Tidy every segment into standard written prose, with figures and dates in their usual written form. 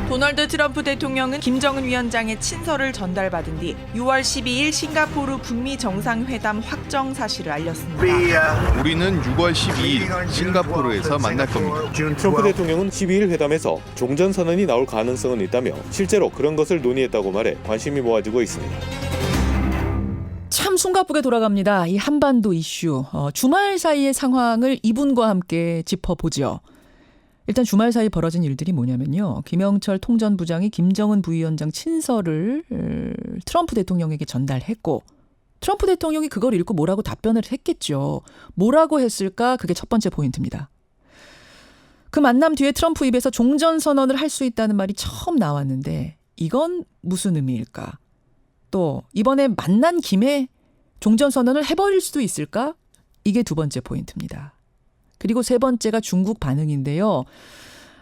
도널드 트럼프 대통령은 김정은 위원장의 친서를 전달받은 뒤 6월 12일 싱가포르 북미 정상회담 확정 사실을 알렸습니다. 우리는 6월 12일 싱가포르에서 만날 겁니다. 트럼프 대통령은 12일 회담에서 종전선언이 나올 가능성은 있다며 실제로 그런 것을 논의했다고 말해 관심이 모아지고 있습니다. 참 숨가쁘게 돌아갑니다. 이 한반도 이슈. 주말 사이의 상황을 이분과 함께 짚어보죠. 일단 주말 사이 벌어진 일들이 뭐냐면요. 김영철 통전부장이 김정은 부위원장 친서를 트럼프 대통령에게 전달했고 트럼프 대통령이 그걸 읽고 뭐라고 답변을 했겠죠. 뭐라고 했을까? 그게 첫 번째 포인트입니다. 그 만남 뒤에 트럼프 입에서 종전선언을 할 수 있다는 말이 처음 나왔는데 이건 무슨 의미일까? 또 이번에 만난 김에 종전선언을 해버릴 수도 있을까? 이게 두 번째 포인트입니다. 그리고 세 번째가 중국 반응인데요.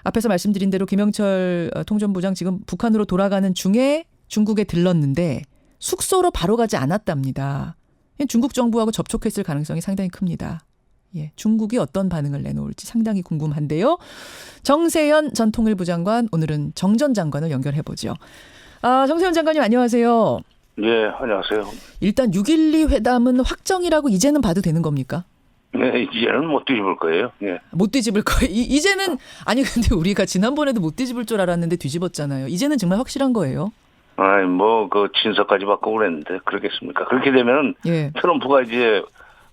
앞에서 말씀드린 대로 김영철 통전부장 지금 북한으로 돌아가는 중에 중국에 들렀는데 숙소로 바로 가지 않았답니다. 중국 정부하고 접촉했을 가능성이 상당히 큽니다. 예, 중국이 어떤 반응을 내놓을지 상당히 궁금한데요. 정세현 전 통일부 장관, 오늘은 정 전 장관을 연결해보죠. 정세현 장관님 안녕하세요. 네, 안녕하세요. 일단 6.12 회담은 확정이라고 이제는 봐도 되는 겁니까? 네, 이제는 못 뒤집을 거예요. 네. 못 뒤집을 거예요. 이제는 아니 근데 우리가 지난번에도 못 뒤집을 줄 알았는데 뒤집었잖아요. 이제는 정말 확실한 거예요? 아니 그 친서까지 받고 그랬는데 그러겠습니까? 그렇게 되면 예. 트럼프가 이제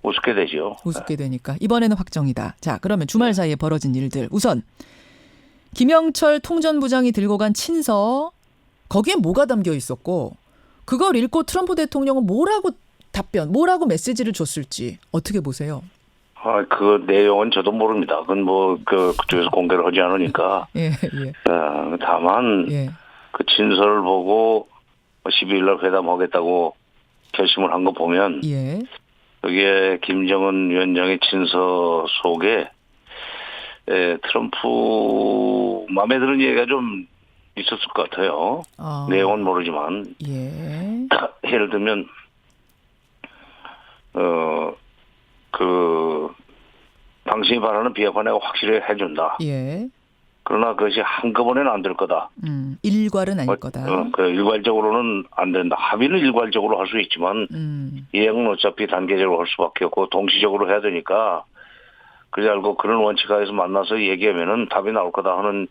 우습게 되죠. 우습게 되니까 이번에는 확정이다. 자, 그러면 주말 사이에 벌어진 일들 우선 김영철 통전부장이 들고 간 친서 거기에 뭐가 담겨 있었고 그걸 읽고 트럼프 대통령은 뭐라고 뭐라고 메시지를 줬을지 어떻게 보세요? 그 내용은 저도 모릅니다. 그건 그쪽에서 공개를 하지 않으니까. 예, 예. 다만, 예. 그 친서를 보고 12일 날 회담하겠다고 결심을 한 거 보면, 예. 그게 김정은 위원장의 친서 속에, 트럼프 마음에 드는 얘기가 좀 있었을 것 같아요. 내용은 모르지만. 예. 예를 들면, 당신이 바라는 비핵화 내가 확실히 해준다. 예. 그러나 그것이 한꺼번에는 안 될 거다. 일괄은 아닐 거다. 일괄적으로는 안 된다. 합의는 일괄적으로 할 수 있지만, 이행은 어차피 단계적으로 할 수밖에 없고, 동시적으로 해야 되니까, 그래 알고 그런 원칙 하에서 만나서 얘기하면은 답이 나올 거다 하는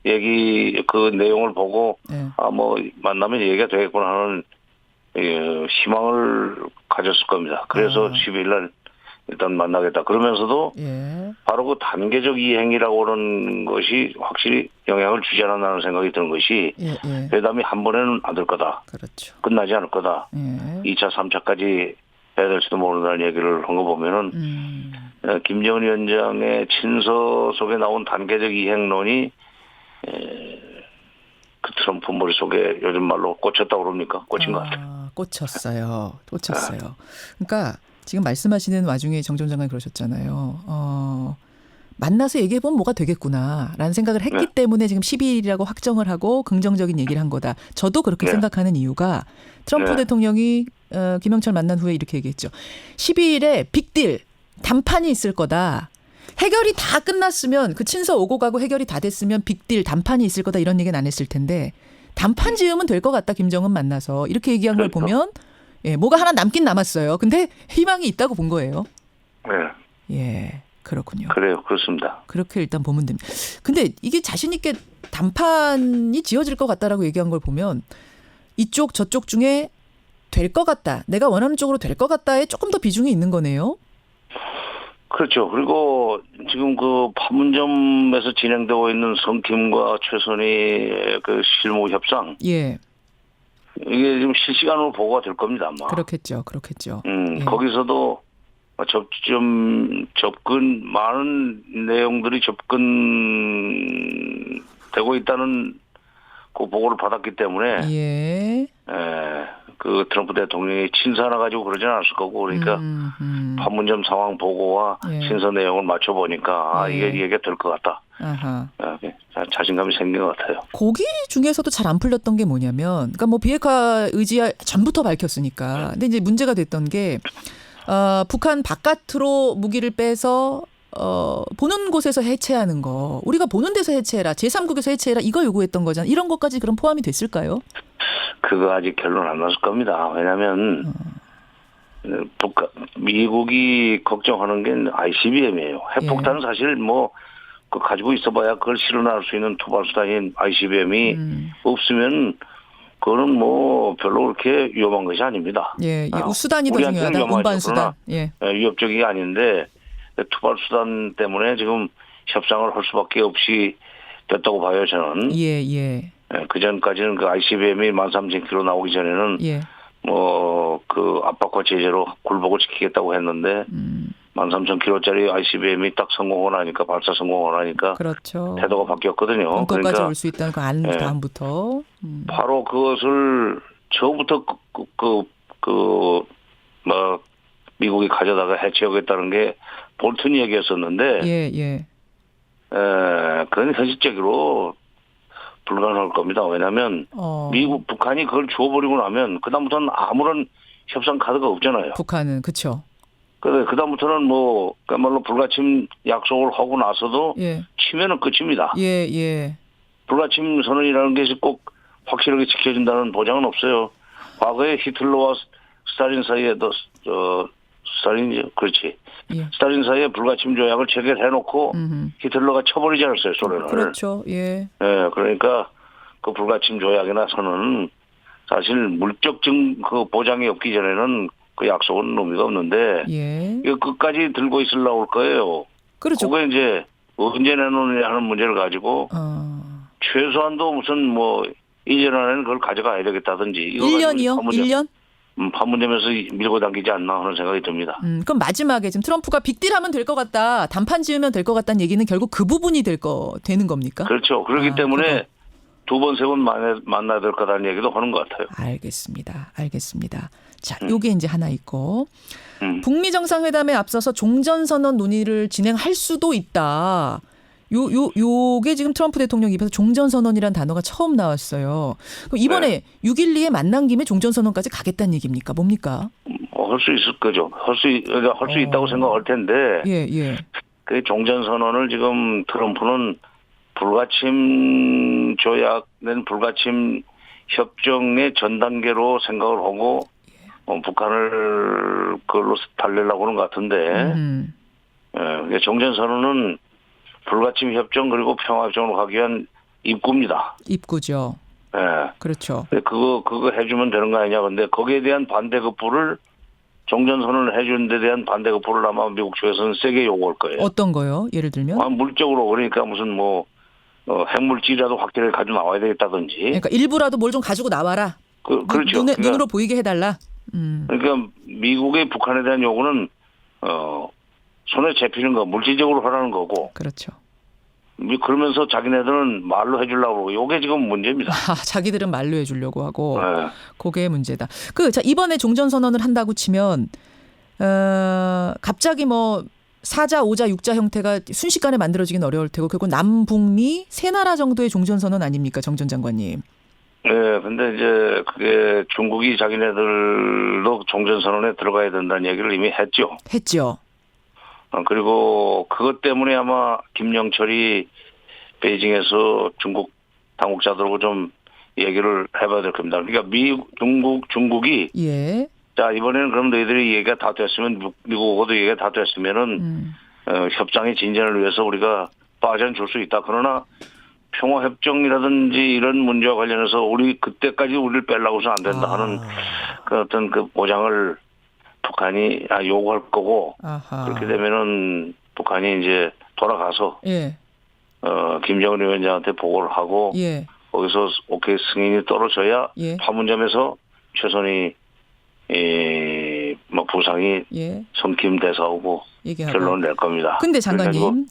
그 내용을 보고, 예. 만나면 얘기가 되겠구나 하는, 희망을 가졌을 겁니다. 그래서 12일 날 일단 만나겠다. 그러면서도 예. 바로 그 단계적 이행이라고 하는 것이 확실히 영향을 주지 않았다는 생각이 드는 것이 예. 회담이 한 번에는 안 될 거다. 그렇죠. 끝나지 않을 거다. 예. 2차, 3차까지 해야 될지도 모른다는 얘기를 한 거 보면은 김정은 위원장의 친서 속에 나온 단계적 이행론이 그 트럼프 머릿속에 요즘 말로 꽂혔다고 그럽니까? 꽂힌 것 같아요. 꽂혔어요. 그러니까 지금 말씀하시는 와중에 정 전 장관이 그러셨잖아요. 만나서 얘기해보면 뭐가 되겠구나라는 생각을 했기 때문에 지금 12일이라고 확정을 하고 긍정적인 얘기를 한 거다. 저도 그렇게 생각하는 이유가 트럼프 대통령이 김영철 만난 후에 이렇게 얘기했죠. 12일에 빅딜, 담판이 있을 거다. 해결이 다 끝났으면 그 친서 오고 가고 해결이 다 됐으면 빅딜, 담판이 있을 거다 이런 얘기는 안 했을 텐데 담판 지으면 될 것 같다. 김정은 만나서 이렇게 얘기한 걸 보면 뭐가 하나 남긴 남았어요. 근데 희망이 있다고 본 거예요. 네. 예, 그렇군요. 그래요. 그렇습니다. 그렇게 일단 보면 됩니다. 근데 이게 자신 있게 담판이 지어질 것 같다라고 얘기한 걸 보면 이쪽 저쪽 중에 될 것 같다. 내가 원하는 쪽으로 될 것 같다에 조금 더 비중이 있는 거네요. 그렇죠. 그리고 지금 그 판문점에서 진행되고 있는 성킴과 최선희 그 실무 협상. 예. 이게 지금 실시간으로 보고가 될 겁니다, 아마. 그렇겠죠. 예. 거기서도 많은 내용들이 접근되고 있다는 그 보고를 받았기 때문에. 예. 그 트럼프 대통령이 친서 하나 가지고 그러지는 않았을 거고, 그러니까 판문점 상황 보고와 친서 내용을 맞춰보니까 이게 얘기가 될 것 같다. 아하. 자신감이 생긴 것 같아요. 거기 중에서도 잘 안 풀렸던 게 뭐냐면, 그러니까 뭐 비핵화 의지 전부터 밝혔으니까. 근데 이제 문제가 됐던 게 북한 바깥으로 무기를 빼서 보는 곳에서 해체하는 거, 우리가 보는 데서 해체해라, 제3국에서 해체해라 이거 요구했던 거잖아요. 이런 것까지 그럼 포함이 됐을까요? 그거 아직 결론 안 났을 겁니다. 왜냐하면 미국이 걱정하는 게 ICBM이에요. 핵폭탄은 사실 뭐 그 가지고 있어봐야 그걸 실현할 수 있는 투발 수단인 ICBM이 없으면 그거는 뭐 별로 그렇게 위험한 것이 아닙니다. 예, 수단이 더 우리한테는 중요하다. 위험하죠. 운반 수단. 그러나 예. 위협적이 아닌데 투발 수단 때문에 지금 협상을 할 수밖에 없이 됐다고 봐요, 저는. 예, 예. 그 전까지는 그 ICBM이 13,000km 나오기 전에는 예. 뭐 그 압박과 제재로 굴복을 지키겠다고 했는데 13,000km짜리 ICBM이 딱 성공을 하니까 발사 성공을 하니까 그렇죠. 태도가 바뀌었거든요. 본토까지 그러니까 올 수 있다는 거 안 다음부터. 바로 그것을 처음부터 뭐 미국이 가져다가 해체하겠다는 게 볼튼 얘기였었는데, 예. 그건 현실적으로 불가능할 겁니다. 왜냐하면 북한이 그걸 줘버리고 나면 그다음부터는 아무런 협상 카드가 없잖아요. 북한은 그렇죠. 그래 그다음부터는 뭐 그야말로 불가침 약속을 하고 나서도 치면은 끝입니다. 예. 불가침 선언이라는 것이 꼭 확실하게 지켜진다는 보장은 없어요. 과거에 히틀러와 스탈린 사이에도 스탈린이죠, 그렇지. 예. 스탈린 사이에 불가침 조약을 체결해놓고 히틀러가 쳐버리지 않았어요, 소련을. 그렇죠. 예. 그러니까 그 불가침 조약이나 선언은 사실 물적 그 보장이 없기 전에는 그 약속은 의미가 없는데 이거 끝까지 들고 있으려고 할 거예요. 그렇죠. 그게 이제 언제 내놓느냐 하는 문제를 가지고 최소한도 무슨 뭐 1년 안에는 그걸 가져가야 되겠다든지. 1년이요? 1년? 판문점에서 밀고 당기지 않나 하는 생각이 듭니다. 그럼 마지막에 지금 트럼프가 빅딜하면 될 것 같다, 단판 지으면 될 것 같다는 얘기는 결국 그 부분이 되는 겁니까? 그렇죠. 그렇기 때문에 두 번, 세 번 만나야 될 거라는 얘기도 하는 것 같아요. 알겠습니다. 자, 요게 이제 하나 있고, 북미 정상회담에 앞서서 종전선언 논의를 진행할 수도 있다. 요게 지금 트럼프 대통령 입에서 종전선언이란 단어가 처음 나왔어요. 그럼 이번에 6.12에 만난 김에 종전선언까지 가겠다는 얘기입니까? 뭡니까? 할 수 있을 거죠. 할 수 있다고 생각할 텐데. 예. 그 종전선언을 지금 트럼프는 불가침 조약된 불가침 협정의 전 단계로 생각을 하고 북한을 그걸로 달래려고 하는 것 같은데. 종전선언은 불가침 협정 그리고 평화협정으로 가기 위한 입구입니다. 입구죠. 예. 그렇죠. 그거 해주면 되는 거 아니냐. 근데 거기에 대한 반대급부를 종전선언을 해주는 데 대한 반대급부를 아마 미국 쪽에서는 세게 요구할 거예요. 어떤 거요? 예를 들면? 물적으로 그러니까 무슨 뭐 핵물질이라도 확대를 가지고 나와야 되겠다든지. 그러니까 일부라도 뭘 좀 가지고 나와라. 그렇죠. 눈으로 보이게 해달라. 그러니까 미국의 북한에 대한 요구는 손에 잡히는 거 물질적으로 하라는 거고. 그렇죠. 그러면서 자기네들은 말로 해주려고 하고 이게 지금 문제입니다. 자기들은 말로 해주려고 하고. 그게 문제다. 자, 이번에 종전선언을 한다고 치면 갑자기 뭐 4자, 5자, 6자 형태가 순식간에 만들어지긴 어려울 테고 그리고 남북미 세 나라 정도의 종전선언 아닙니까, 정 전 장관님? 네, 근데 이제 그게 중국이 자기네들도 종전선언에 들어가야 된다는 얘기를 이미 했죠. 그리고 그것 때문에 아마 김영철이 베이징에서 중국 당국자들하고 좀 얘기를 해봐야 될 겁니다. 그러니까 중국이 자 이번에는 그럼 너희들이 얘기가 다 됐으면 미국하고도 얘기가 다 됐으면은 협상의 진전을 위해서 우리가 빠져줄 수 있다. 그러나 평화협정이라든지 이런 문제와 관련해서 우리 그때까지 우리를 빼려고 해서 안 된다 하는 그 어떤 그 보장을 북한이 요구할 거고 그렇게 되면은 북한이 이제 돌아가서 김정은 위원장한테 보고를 하고 거기서 오케이 승인이 떨어져야 판문점에서 최선희 뭐 부상이 성김대사하고 결론을 낼 겁니다. 근데 장관님,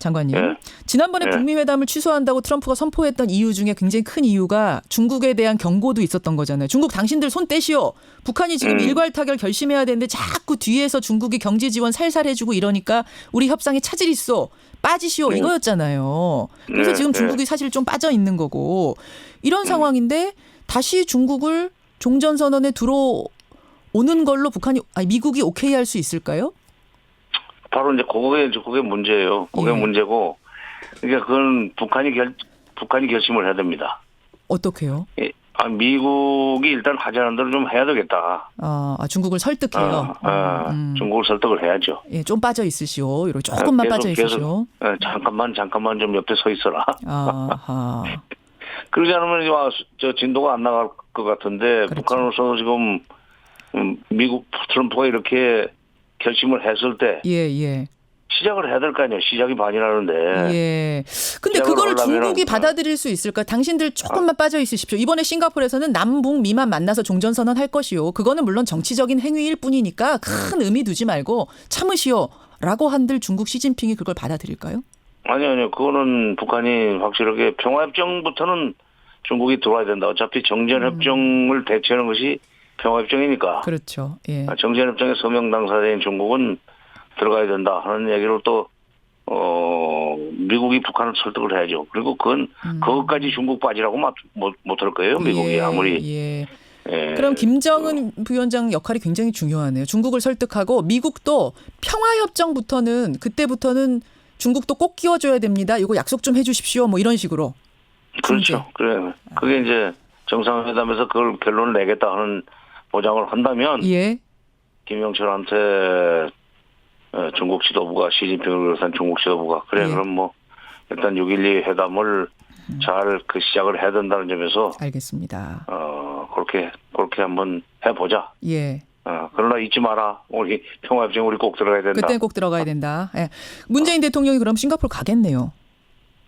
지난번에 북미 회담을 취소한다고 트럼프가 선포했던 이유 중에 굉장히 큰 이유가 중국에 대한 경고도 있었던 거잖아요. 중국 당신들 손 떼시오. 북한이 지금 일괄 타결 결심해야 되는데 자꾸 뒤에서 중국이 경제 지원 살살 해주고 이러니까 우리 협상에 차질 있어. 빠지시오. 이거였잖아요. 그래서 지금 중국이 사실 좀 빠져 있는 거고 이런 상황인데 다시 중국을 종전선언에 들어오는 걸로 미국이 오케이 할 수 있을까요? 바로 이제 그게 문제예요. 그게 예. 문제고, 그러니까 그건 북한이 결심을 해야 됩니다. 어떻게요? 예. 미국이 일단 하자는 대로 좀 해야 되겠다. 중국을 설득해요. 중국을 설득을 해야죠. 예, 좀 빠져 있으시오. 이렇게 조금만 빠져 있으시오. 잠깐만 좀 옆에 서 있어라. 아하. 그러지 않으면 저 진도가 안 나갈 것 같은데, 그렇죠. 북한으로서 지금 미국 트럼프가 이렇게 결심을 했을 때 예. 시작을 해야 될 거 아니에요. 시작이 반이라는데. 예. 근데 시작을 그거를 하려면은, 중국이 받아들일 수 있을까? 당신들 조금만 빠져 있으십시오. 이번에 싱가포르에서는 남북미만 만나서 종전선언 할 것이요. 그거는 물론 정치적인 행위일 뿐이니까 큰 의미 두지 말고 참으시오. 라고 한들 중국 시진핑이 그걸 받아들일까요? 아니요. 그거는 북한이 확실하게 평화협정부터는 중국이 들어와야 된다. 어차피 정전협정을 대체하는 것이 평화협정이니까. 그렇죠. 예. 정전협정의 서명 당사자인 중국은 들어가야 된다 하는 얘기를 또 미국이 북한을 설득을 해야죠. 그리고 그것까지 중국 빠지라고 못할 거예요. 미국이 아무리. 예. 예. 그럼 김정은 부위원장 역할이 굉장히 중요하네요. 중국을 설득하고 미국도 평화협정부터는 그때부터는 중국도 꼭 끼워줘야 됩니다. 이거 약속 좀 해주십시오. 뭐 이런 식으로. 그렇죠. 그래. 그게 이제 정상회담에서 그걸 결론을 내겠다 하는 보장을 한다면 예. 김영철한테 중국 지도부가 시진핑을 비롯한 중국 지도부가 그래 예. 그럼 뭐 일단 6.12 회담을 잘 그 시작을 해야 된다는 점에서 알겠습니다. 그렇게 한번 해보자. 예. 그러나 잊지 마라. 우리 평화협정 우리 꼭 들어가야 된다. 그때는 꼭 들어가야 된다. 예. 문재인 대통령이 그럼 싱가포르 가겠네요.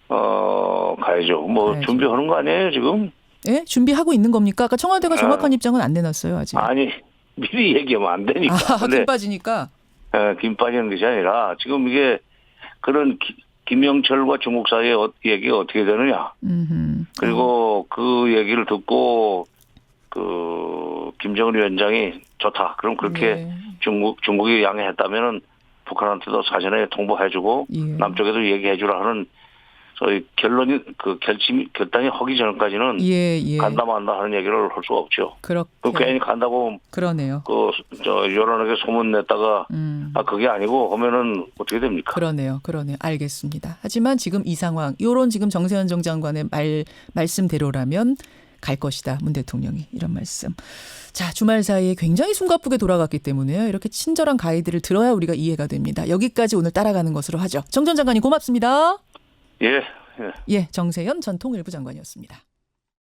가야죠. 뭐 가야죠. 준비하는 거 아니에요 지금? 예? 준비하고 있는 겁니까? 아까 청와대가 정확한 입장은 안 내놨어요 아직. 아니 미리 얘기하면 안 되니까. 김 빠지니까. 김 빠지는 것이 아니라 지금 이게 그런 김영철과 중국 사이의 얘기가 어떻게 되느냐. 그리고 그 얘기를 듣고 김정은 위원장이 좋다. 그럼 그렇게 네. 중국이 양해했다면은 북한한테도 사전에 통보해주고 예. 남쪽에도 얘기해주라 하는 소위 결단이 하기 전까지는 예. 간다 만다 하는 얘기를 할 수가 없죠. 그렇게. 괜히 간다고 그러네요. 여론에게 소문 냈다가 그게 아니고 하면은 어떻게 됩니까? 그러네요. 알겠습니다. 하지만 지금 이 상황, 요런 지금 정세현 정 장관의 말씀대로라면 갈 것이다. 문 대통령이 이런 말씀. 자, 주말 사이에 굉장히 숨가쁘게 돌아갔기 때문에요. 이렇게 친절한 가이드를 들어야 우리가 이해가 됩니다. 여기까지 오늘 따라가는 것으로 하죠. 정 전 장관님 고맙습니다. 예. 예, 정세현 전 통일부 장관이었습니다.